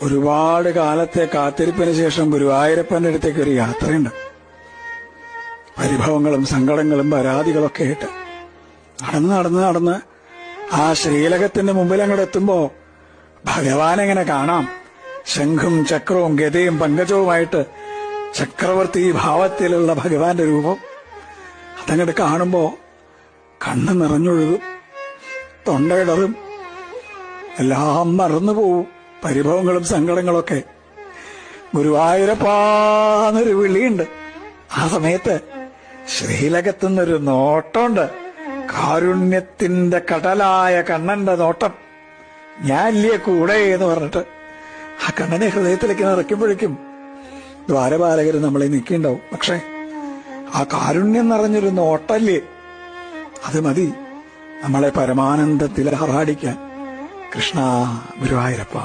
ഒരുപാട് കാലത്തെ കാത്തിരിപ്പിന് ശേഷം ഗുരുവായൂരപ്പന്റെ അടുത്തേക്ക് ഒരു യാത്രയുണ്ട്. പരിഭവങ്ങളും സങ്കടങ്ങളും പരാതികളൊക്കെ ആയിട്ട് നടന്ന് ആ ശ്രീലകത്തിന്റെ മുമ്പിൽ അങ്ങോട്ട് എത്തുമ്പോ ഭഗവാൻ എങ്ങനെ കാണാം. ശംഖും ചക്രവും ഗതയും പങ്കജവുമായിട്ട് ചക്രവർത്തി ഭാവത്തിലുള്ള ഭഗവാന്റെ രൂപം അതങ്ങോട്ട് കാണുമ്പോ കണ്ണ് നിറഞ്ഞൊഴുകും, തൊണ്ടയിടറും, എല്ലാം മറന്നുപോവും. പരിഭവങ്ങളും സങ്കടങ്ങളൊക്കെ. ഗുരുവായൂരപ്പാന്നൊരു വിളിയുണ്ട്. ആ സമയത്ത് ശ്രീലകത്തുനിന്നൊരു നോട്ടമുണ്ട്. കാരുണ്യത്തിന്റെ കടലായ കണ്ണന്റെ നോട്ടം. ഞാനില്ലേ കൂടെ എന്ന് പറഞ്ഞിട്ട് ആ കണ്ണനെ ഹൃദയത്തിലേക്ക് നിറയ്ക്കുമ്പോഴേക്കും ദ്വാരപാലകർ നമ്മളെ നിൽക്കിണ്ടാവും. പക്ഷെ ആ കാരുണ്യം നിറഞ്ഞൊരു നോട്ടല്ലേ, അത് മതി നമ്മളെ പരമാനന്ദത്തിൽ ആറാടിക്കാൻ. കൃഷ്ണ ഗുരുവായൂരപ്പ.